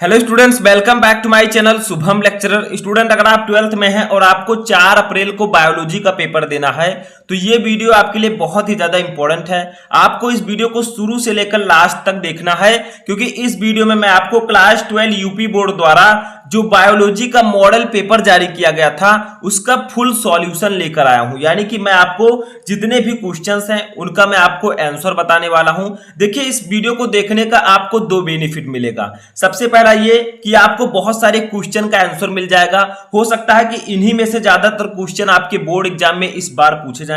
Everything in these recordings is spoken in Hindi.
Hello students, welcome back to my channel Shubham lecturer. Student, अगर आप 12th में हैं और आपको 4 अप्रैल को बायोलॉजी का पेपर देना है तो ये वीडियो आपके लिए बहुत ही ज्यादा इंपॉर्टेंट है। आपको इस वीडियो को शुरू से लेकर लास्ट तक देखना है, क्योंकि इस वीडियो में मैं आपको क्लास 12 यूपी बोर्ड द्वारा जो बायोलॉजी का मॉडल पेपर जारी किया गया था उसका फुल सॉल्यूशन लेकर आया हूं। यानी कि मैं आपको जितने भी क्वेश्चंस हैं उनका मैं आपको आंसर बताने वाला हूं। देखिए, इस वीडियो को देखने का आपको 2 बेनिफिट मिलेगा। सबसे पहला ये कि आपको बहुत सारे क्वेश्चन का आंसर मिल जाएगा। हो सकता है कि इन्हीं में से ज्यादातर क्वेश्चन आपके बोर्ड एग्जाम में इस बार पूछे जाएं।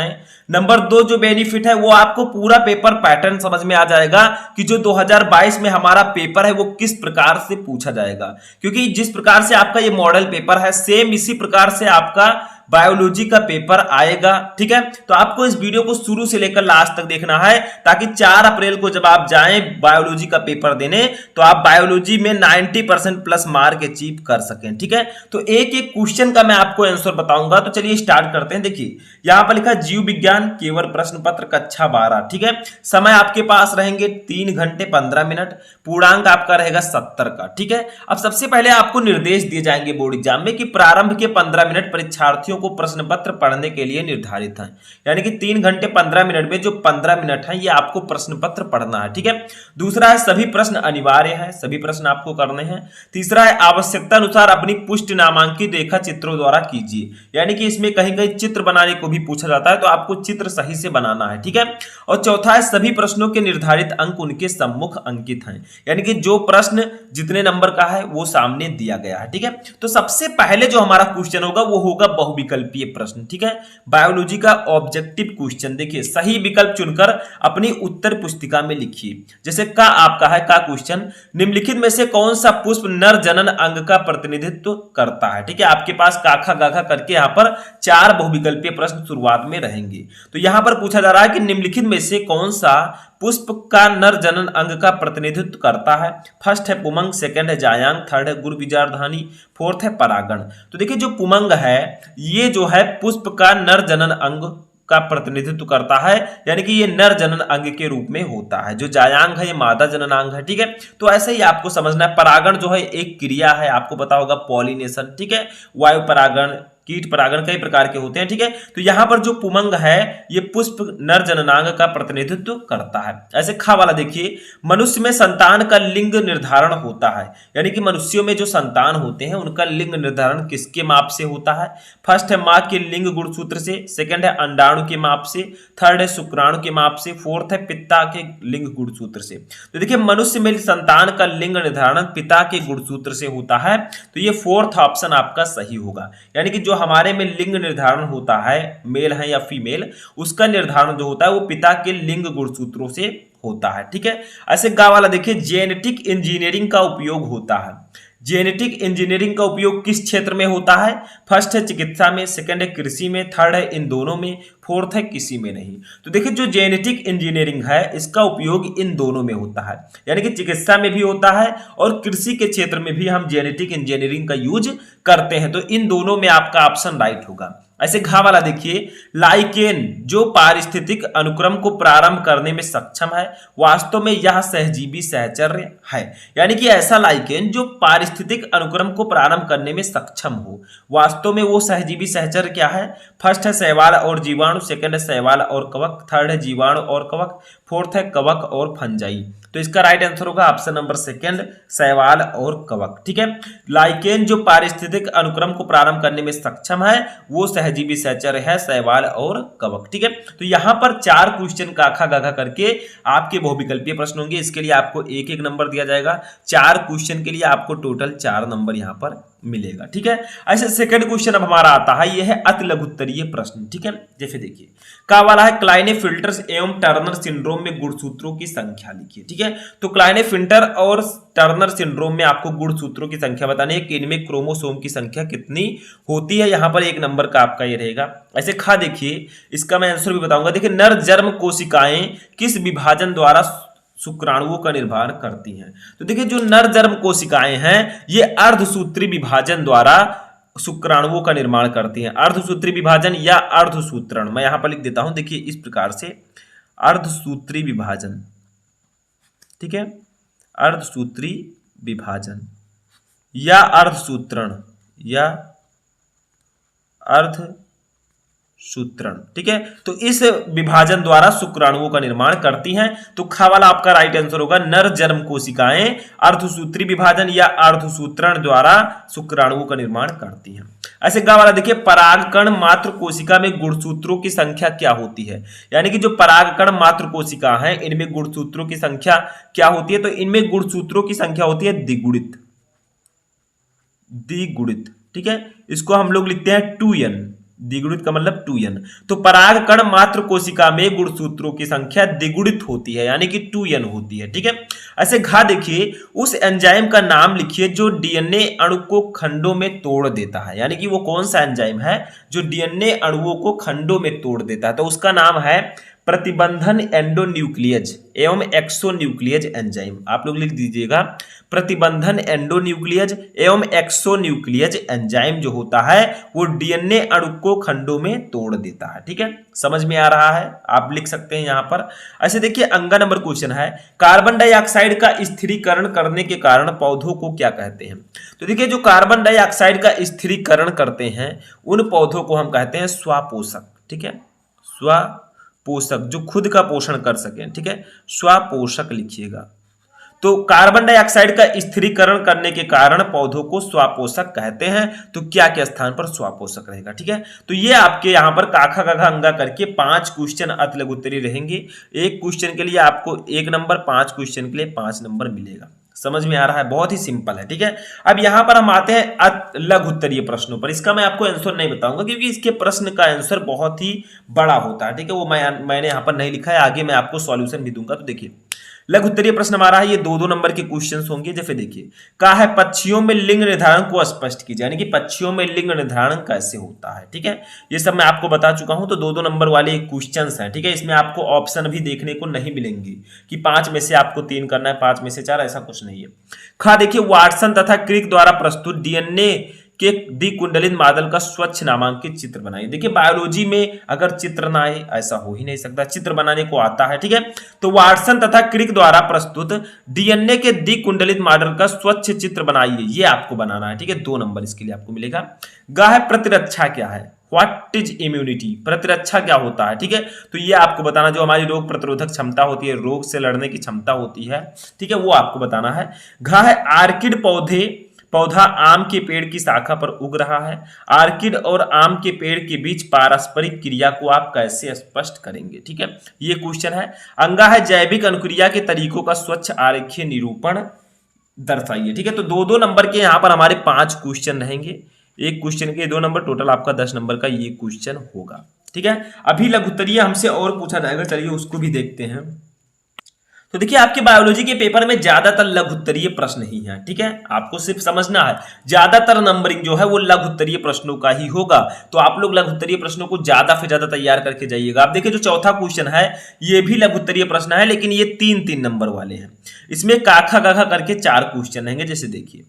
नंबर 2 जो बेनिफिट है वो आपको पूरा पेपर पैटर्न समझ में आ जाएगा कि जो 2022 में हमारा पेपर है वो किस प्रकार से पूछा जाएगा, क्योंकि जिस प्रकार से आपका ये मॉडल पेपर है सेम इसी प्रकार से आपका बायोलॉजी का पेपर आएगा। ठीक है, तो आपको इस वीडियो को शुरू से लेकर लास्ट तक देखना है ताकि 4 अप्रैल को जब आप जाएं बायोलॉजी का पेपर देने तो आप बायोलॉजी में 90% प्लस मार्क अचीव कर सकें। ठीक है, तो एक एक क्वेश्चन का मैं आपको आंसर बताऊंगा। तो चलिए स्टार्ट करते हैं। देखिए, यहां पर लिखा जीव विज्ञान केवल प्रश्न पत्र कक्षा 12। ठीक है, समय आपके पास रहेंगे 3 घंटे 15 मिनट, पूर्णांक आपका रहेगा 70 का। ठीक है, अब सबसे पहले आपको निर्देश दिए जाएंगे बोर्ड एग्जाम में कि प्रारंभ के 15 मिनट परीक्षार्थियों को प्रश्न पत्र पढ़ने के लिए निर्धारित है। यानी कि 3 घंटे 15 मिनट में जो 15 मिनट है ये आपको प्रश्न पत्र पढ़ना है। ठीक है, दूसरा है सभी प्रश्न अनिवार्य है, सभी प्रश्न आपको करने हैं। तीसरा है आवश्यकता अनुसार अपनी पुष्टि नामांकित रेखा चित्रों द्वारा कीजिए। यानी कि इसमें कहीं कहीं चित्र बनाने को भी पूछा जाता है तो आपको चित्र सही से बनाना है। ठीक है, और चौथा है सभी प्रश्नों के निर्धारित अंक उनके सम्मुख अंकित हैं। यानी कि जो प्रश्न जितने नंबर का है वो सामने दिया गया है। ठीक है, तो सबसे पहले जो हमारा क्वेश्चन होगा वो होगा बहुविकल्पीय प्रश्न। ठीक है, बायोलॉजी का ऑब्जेक्टिव क्वेश्चन। देखिए, सही विकल्प चुनकर अपनी उत्तर पुस्तिका में लिखिए। जैसे का आपका है का क्वेश्चन, निम्नलिखित में से कौन सा पुष्प नर जनन अंग का प्रतिनिधित्व करता है। ठीक है, आपके पास काखा गाखा करके यहाँ पर 4 बहुविकल्पीय प्रश्न शुरुआत में रहेंगे। तो यहां पर पूछा जा रहा है कि निम्नलिखित में से कौन सा पुष्प का नर जनन अंग का प्रतिनिधित्व करता है। फर्स्ट है पुमंग, सेकंड है जायांग, थर्ड है गुरु बीजारधानी, फोर्थ है परागण। तो देखिए, जो पुमंग है ये जो है पुष्प का नर जनन अंग का प्रतिनिधित्व करता है, यानी कि ये नर जनन अंग के रूप में होता है। जो जायांग है ये मादा जननांग है। ठीक है, तो ऐसे ही आपको समझना है। परागण जो है एक क्रिया है, आपको पता होगा पॉलिनेशन। ठीक है, वायु परागण, कीट परागण कई प्रकार के होते हैं। ठीक है, तो यहां पर जो पुमंग है ये पुष्प नर जननांग का प्रतिनिधित्व करता है। ऐसे खा वाला देखिए, मनुष्य में संतान का लिंग निर्धारण होता है। यानी कि मनुष्यों में जो संतान होते हैं उनका लिंग निर्धारण किसके माप से होता है। फर्स्ट है मां के लिंग गुणसूत्र से, सेकंड है अंडाणु के माप से, थर्ड है शुक्राणु के माप से, फोर्थ है पिता के लिंग गुणसूत्र से। तो देखिए, मनुष्य में संतान का लिंग निर्धारण पिता के गुणसूत्र से होता है, तो ये फोर्थ ऑप्शन आपका सही होगा। यानी कि जो हमारे में लिंग निर्धारण होता है, मेल है या फीमेल, उसका निर्धारण जो होता है वो पिता के लिंग गुणसूत्रों से होता है। ठीक है, ऐसे गा वाला देखिए, जेनेटिक इंजीनियरिंग का उपयोग होता है। जेनेटिक इंजीनियरिंग का उपयोग किस क्षेत्र में होता है। फर्स्ट है चिकित्सा में, सेकंड है कृषि में, थर्ड है इन दोनों में, फोर्थ है किसी में नहीं। तो देखिए, जो जेनेटिक इंजीनियरिंग है इसका उपयोग इन दोनों में होता है। यानी कि चिकित्सा में भी होता है और कृषि के क्षेत्र में भी हम जेनेटिक इंजीनियरिंग का यूज करते हैं। तो इन दोनों में आपका ऑप्शन राइट होगा। ऐसे घा वाला देखिए, लाइकेन जो पारिस्थितिक अनुक्रम को प्रारंभ करने में सक्षम है, वास्तव में यह सहजीवी सहचर्य है। यानी कि ऐसा लाइकेन जो पारिस्थितिक अनुक्रम को प्रारंभ करने में सक्षम हो, वास्तव में वो सहजीवी सहचर्य क्या है। फर्स्ट है शैवाल और जीवाणु, सेकंड है शैवाल और कवक, थर्ड है जीवाणु और कवक, फोर्थ है कवक और फंजाई। तो इसका राइट आंसर होगा ऑप्शन नंबर सेकंड, शैवाल और कवक। ठीक है, लाइकेन जो पारिस्थितिक अनुक्रम को प्रारंभ करने में सक्षम है वो सहजीवी सहचर्य है, शैवाल और कवक। ठीक है, तो यहां पर 4 क्वेश्चन काखा गाखा करके आपके बहुविकल्पीय प्रश्न होंगे। इसके लिए आपको एक एक नंबर दिया जाएगा। 4 क्वेश्चन के लिए आपको टोटल 4 नंबर यहां पर मिलेगा। ठीक है, ऐसे सेकंड क्वेश्चन अब हमारा आता है, यह है अति लघुत्तरीय प्रश्न। ठीक है, जैसे देखिए का वाला है क्लाइनेफिल्टर एवं टर्नर सिंड्रोम में गुणसूत्रों की संख्या लिखिए। ठीक है, तो क्लाइनेफिल्टर और टर्नर सिंड्रोम में आपको गुणसूत्रों की संख्या बतानी है कि इनमें क्रोमोसोम की संख्या कितनी होती है। यहां पर 1 नंबर का आपका ये रहेगा। ऐसे खा देखिए, इसका मैं आंसर भी बताऊंगा। देखिए, नर जर्म कोशिकाएं किस विभाजन द्वारा शुक्राणुओं का निर्माण करती हैं। तो देखिए, जो नर जर्म कोशिकाएं हैं ये अर्धसूत्री विभाजन द्वारा शुक्राणुओं का निर्माण करती हैं। अर्धसूत्री विभाजन या अर्धसूत्रण मैं यहां पर लिख देता हूं। देखिए, इस प्रकार से अर्धसूत्री विभाजन। ठीक है, अर्धसूत्री विभाजन या अर्धसूत्रण या अर्धसूत्रण। ठीक है, तो इस विभाजन द्वारा शुक्राणुओं का निर्माण करती हैं। तो खा वाला आपका राइट आंसर होगा, नर जन्म कोशिकाएं अर्धसूत्री विभाजन या अर्धसूत्रण द्वारा शुक्राणुओं का निर्माण करती हैं। ऐसे गा वाला देखिए, परागकण मात्र कोशिका में गुणसूत्रों की संख्या क्या होती है? यानी कि जो परागकण मात्र कोशिका है इनमें गुणसूत्रों की संख्या क्या होती है? तो इनमें गुणसूत्रों की संख्या होती है द्विगुणित। द्विगुणित, ठीक है, इसको हम लोग लिखते हैं 2n। द्विगुणित का मतलब 2n। तो परागकण मात्र कोशिका में गुणसूत्रों की संख्या द्विगुणित होती है, यानी कि 2n होती है। ठीक है, ऐसे घा देखिए, उस एंजाइम का नाम लिखिए जो डीएनए अणु को खंडों में तोड़ देता है। यानी कि वो कौन सा एंजाइम है जो डीएनए अणुओं को खंडों में तोड़ देता है? तो उसका नाम है प्रतिबंधन एंडोन्यूक्लियज एवं एक्सोन्यूक्लियज एंजाइम। आप लोग लिख दीजिएगा, प्रतिबंधन एंडोन्यूक्लियज एवं एक्सोन्यूक्लियज एंजाइम जो होता है वो डीएनए अणु को खंडों में तोड़ देता है। ठीक है, समझ में आ रहा है? आप लिख सकते हैं यहां पर। ऐसे देखिए, अंगा नंबर क्वेश्चन है, कार्बन डाइऑक्साइड का स्थिरीकरण करने के कारण पौधों को क्या कहते हैं? तो देखिए, जो कार्बन डाइऑक्साइड का स्थिरीकरण करते हैं उन पौधों को हम कहते हैं स्वापोषक। ठीक है, स्वापोषक, जो खुद का पोषण कर सकें। ठीक है, स्वापोषक लिखिएगा। तो कार्बन डाइऑक्साइड का स्थिरीकरण करने के कारण पौधों को स्वापोषक कहते हैं। तो क्या के स्थान पर स्वापोषक रहेगा? ठीक है, तो ये आपके यहां पर काखा गाघा अंगा करके 5 क्वेश्चन अति लघु उत्तरीय रहेंगे। एक क्वेश्चन के लिए आपको 1 नंबर, 5 क्वेश्चन के लिए 5 नंबर मिलेगा। समझ में आ रहा है? बहुत ही सिंपल है। ठीक है, अब यहां पर हम आते हैं लघु उत्तरीय प्रश्नों पर। इसका मैं आपको आंसर नहीं बताऊंगा क्योंकि इसके प्रश्न का आंसर बहुत ही बड़ा होता है। ठीक है, वो मैंने यहां पर नहीं लिखा है, आगे मैं आपको सॉल्यूशन भी दूंगा। तो देखिए, लघु उत्तरीय प्रश्न हमारा है, ये 2-2 नंबर के क्वेश्चंस होंगे। जैसे देखिए, कहा है पक्षियों में लिंग निर्धारण को स्पष्ट कीजिए, यानी कि पक्षियों में लिंग निर्धारण कैसे होता है। ठीक है, ये सब मैं आपको बता चुका हूं। तो 2-2 नंबर वाले क्वेश्चंस हैं। ठीक है, इसमें आपको ऑप्शन भी देखने को नहीं मिलेंगे कि 5 में से आपको 3 करना है, 5 में से 4, ऐसा कुछ नहीं है। खा देखिए, वाटसन तथा क्रिक द्वारा प्रस्तुत डीएनए के द्विकुंडलित मॉडल का स्वच्छ नामांकित चित्र बनाइए। देखिए, बायोलॉजी में अगर चित्र ना आए ऐसा हो ही नहीं सकता, चित्र बनाने को आता है। ठीक है, तो वाटसन तथा क्रिक द्वारा प्रस्तुत डीएनए के द्विकुंडलित मॉडल का स्वच्छ चित्र बनाइए, ये आपको बनाना है। ठीक है, 2 नंबर इसके लिए आपको मिलेगा। गाह प्रतिरक्षा क्या है? What is immunity? प्रतिरक्षा क्या होता है? ठीक है, तो ये आपको बताना, जो हमारी रोग प्रतिरोधक क्षमता होती है, रोग से लड़ने की क्षमता होती है। ठीक है, वो आपको बताना है। घा है आर्किड पौधा आम के पेड़ की शाखा पर उग रहा है। आर्किड और आम के पेड़ के बीच पारस्परिक क्रिया को आप कैसे स्पष्ट करेंगे? ठीक है, ये क्वेश्चन है। अंगा है जैविक अनुक्रिया के तरीकों का स्वच्छ आरेखीय निरूपण दर्शाइए। ठीक है, तो 2-2 नंबर के यहाँ पर हमारे 5 क्वेश्चन रहेंगे। एक क्वेश्चन के 2 नंबर, टोटल आपका 10 नंबर का ये क्वेश्चन होगा। ठीक है, अभी लघु उत्तरीय हमसे और पूछा जाएगा, चलिए उसको भी देखते हैं। तो देखिए, आपके बायोलॉजी के पेपर में ज्यादातर लघु उत्तरीय प्रश्न ही हैं। ठीक है, आपको सिर्फ समझना है, ज्यादातर नंबरिंग जो है वो लघु उत्तरीय प्रश्नों का ही होगा। तो आप लोग लघु उत्तरीय प्रश्नों को ज्यादा से ज्यादा तैयार करके जाइएगा। आप देखिए, जो चौथा क्वेश्चन है ये भी लघु उत्तरीय प्रश्न है, लेकिन ये 3-3 नंबर वाले हैं। इसमें काखा गाखा करके 4 क्वेश्चन रहेंगे। जैसे देखिए,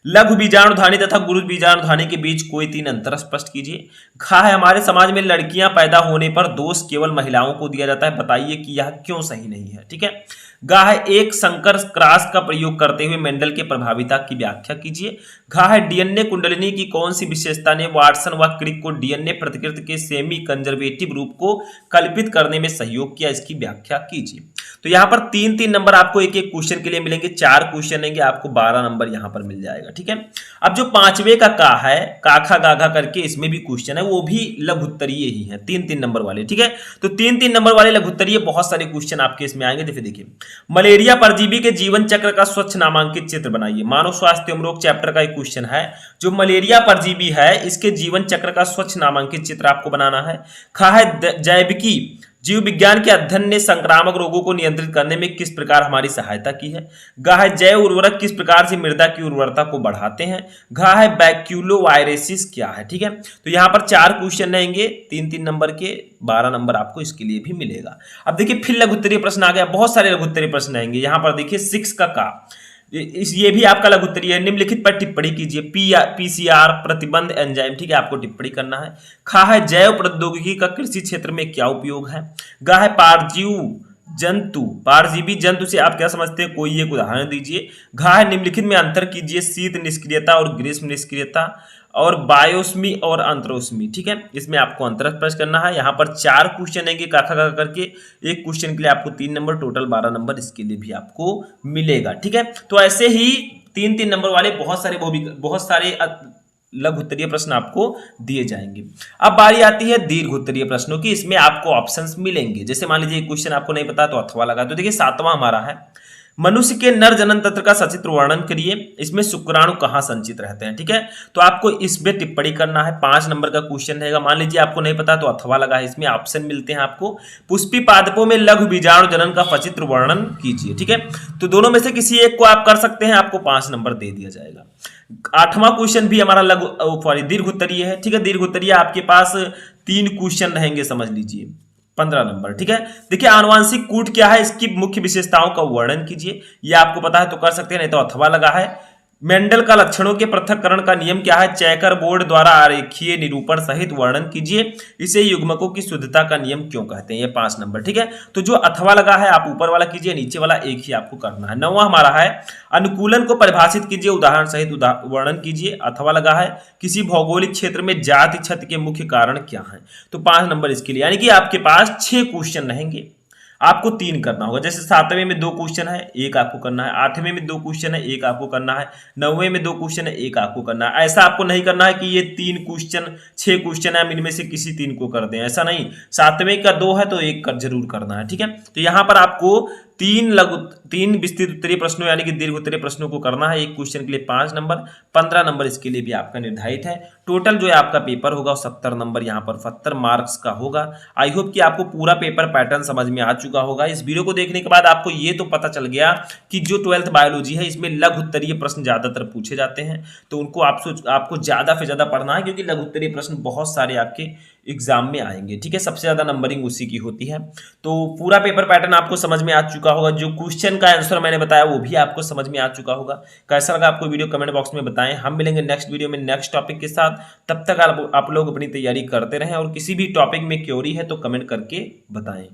लघु बीजाणुधानी तथा गुरु बीजाणुधानी के बीच कोई 3 अंतर स्पष्ट कीजिए। खा है हमारे समाज में लड़कियां पैदा होने पर दोष केवल महिलाओं को दिया जाता है, बताइए कि यह क्यों सही नहीं है। ठीक है, घा है एक संकर क्रॉस का प्रयोग करते हुए मेंडल के प्रभाविता की व्याख्या कीजिए। घा है डीएनए कुंडलिनी की कौन सी विशेषता ने वाटसन व क्रिक को डीएनए प्रतिकृति के सेमी कंजर्वेटिव रूप को कल्पित करने में सहयोग किया, इसकी व्याख्या कीजिए। तो यहाँ पर 3-3 नंबर आपको एक एक क्वेश्चन के लिए मिलेंगे। 4 क्वेश्चन लेंगे, आपको 12 नंबर यहाँ पर मिल जाएगा। ठीक है, अब जो 5वें का का है, काखा गाघा करके, इसमें भी क्वेश्चन है, वो भी लघु उत्तरीय ही है, 3-3 नंबर वाले। ठीक है, तो 3-3 नंबर वाले लघु उत्तरीय बहुत सारे क्वेश्चन आपके इसमें आएंगे। जैसे देखिए, मलेरिया परजीवी के जीवन चक्र का स्वच्छ नामांकित चित्र बनाइए। मानव स्वास्थ्य एवं रोग चैप्टर का एक क्वेश्चन है, जो मलेरिया परजीवी है इसके जीवन चक्र का स्वच्छ नामांकित चित्र आपको बनाना है। खा है जैविकी जीव विज्ञान के अध्ययन ने संक्रामक रोगों को नियंत्रित करने में किस प्रकार हमारी सहायता की है। घा है जैव उर्वरक किस प्रकार से मृदा की उर्वरता को बढ़ाते हैं। घा है बैक्यूलोवायरेसिस क्या है। ठीक है, तो यहाँ पर 4 क्वेश्चन रहेंगे, 3-3 नंबर के, 12 नंबर आपको इसके लिए भी मिलेगा। अब देखिए, फिर लघु उत्तरीय प्रश्न आ गया, बहुत सारे लघु उत्तरीय प्रश्न आएंगे। यहाँ पर देखिए 6 का ये भी आपका लघु उत्तरीय है। निम्नलिखित पर टिप्पणी कीजिए। पीसीआर प्रतिबंध एंजाइम, ठीक है, आपको टिप्पणी करना है। खा है जैव प्रौद्योगिकी का कृषि क्षेत्र में क्या उपयोग है। गा है पारजीव जंतु, परजीवी जंतु से आप क्या समझते हैं, कोई एक उदाहरण दीजिए। घ है निम्नलिखित में अंतर कीजिए, शीत निष्क्रियता और ग्रीष्म निष्क्रियता और बायोस्मी और अंतरोस्मी। ठीक है, इसमें आपको अंतर स्पष्ट करना है। यहाँ पर 4 क्वेश्चन है काखा का करके, एक क्वेश्चन के लिए आपको 3 नंबर, टोटल 12 नंबर इसके लिए भी आपको मिलेगा। ठीक है, तो ऐसे ही 3-3 नंबर वाले बहुत सारे लघु उत्तरीय प्रश्न आपको दिए जाएंगे। अब बारी आती है दीर्घ उत्तरीय प्रश्नों की। इसमें आपको ऑप्शंस मिलेंगे। जैसे मान लीजिए एक क्वेश्चन आपको नहीं पता तो अथवा लगा। तो देखिए 7वां हमारा है, मनुष्य के नर जनन तंत्र का सचित्र वर्णन करिए, इसमें शुक्राणु कहाँ संचित रहते हैं। ठीक है, तो आपको इसमें टिप्पणी करना है। 5 नंबर का क्वेश्चन रहेगा। मान लीजिए आपको नहीं पता तो अथवा लगा है, इसमें ऑप्शन मिलते हैं आपको। पुष्पी पादपों में लघु बीजाणु जनन का सचित्र वर्णन कीजिए। ठीक है, तो दोनों में से किसी एक को आप कर सकते हैं, आपको 5 नंबर दे दिया जाएगा। 8वां क्वेश्चन भी हमारा दीर्घ उत्तरीय है। ठीक है, दीर्घ उत्तरीय आपके पास 3 क्वेश्चन रहेंगे, समझ लीजिए, 15 नंबर। ठीक है, देखिए आनुवांशिक कूट क्या है, इसकी मुख्य विशेषताओं का वर्णन कीजिए। ये आपको पता है तो कर सकते हैं, नहीं तो अथवा लगा है। मेंडल का लक्षणों के पृथक्करण का नियम क्या है, चेकर बोर्ड द्वारा आरेखीय निरूपण सहित वर्णन कीजिए। इसे युग्मकों की शुद्धता का नियम क्यों कहते हैं। ये 5 नंबर। ठीक है, तो जो अथवा लगा है आप ऊपर वाला कीजिए, नीचे वाला एक ही आपको करना है। 9वां हमारा है, अनुकूलन को परिभाषित कीजिए, उदाहरण सहित वर्णन कीजिए। अथवा लगा है, किसी भौगोलिक क्षेत्र में जाति क्षति के मुख्य कारण क्या है। तो 5 नंबर इसके लिए, यानी कि आपके पास 6 क्वेश्चन रहेंगे, आपको 3 करना होगा। जैसे 7वें में 2 क्वेश्चन है, एक आपको करना है। 8वें में 2 क्वेश्चन है, एक आपको करना है। 9वें में 2 क्वेश्चन है, एक आपको करना है। ऐसा आपको नहीं करना है कि ये 3 क्वेश्चन 6 क्वेश्चन है, हम इनमें से किसी 3 को कर दें, ऐसा नहीं। 7वें का 2 है तो एक कर जरूर करना है। ठीक है, तो यहाँ पर आपको 3 विस्तृत उत्तरीय प्रश्नों यानी कि दीर्घ उत्तरीय प्रश्नों को करना है। एक क्वेश्चन के लिए 5 नंबर, 15 नंबर इसके लिए भी आपका निर्धारित है। टोटल जो है आपका पेपर होगा 70 नंबर, यहाँ पर 70 मार्क्स का होगा। आई होप कि आपको पूरा पेपर पैटर्न समझ में आ चुका होगा। इस वीडियो को देखने के बाद आपको ये तो पता चल गया कि जो 12th बायोलॉजी है इसमें लघु उत्तरीय प्रश्न ज्यादातर पूछे जाते हैं, तो उनको आपको ज्यादा से ज्यादा पढ़ना है, क्योंकि लघु उत्तरीय प्रश्न बहुत सारे आपके एग्जाम में आएंगे। ठीक है, सबसे ज्यादा नंबरिंग उसी की होती है। तो पूरा पेपर पैटर्न आपको समझ में आ चुका होगा। जो क्वेश्चन का आंसर मैंने बताया वो भी आपको समझ में आ चुका होगा। कैसा लगा आपको वीडियो, कमेंट बॉक्स में बताएं। हम मिलेंगे नेक्स्ट वीडियो में नेक्स्ट टॉपिक के साथ। तब तक आप लोग अपनी तैयारी करते रहें, और किसी भी टॉपिक में क्वेरी है तो कमेंट करके बताएं।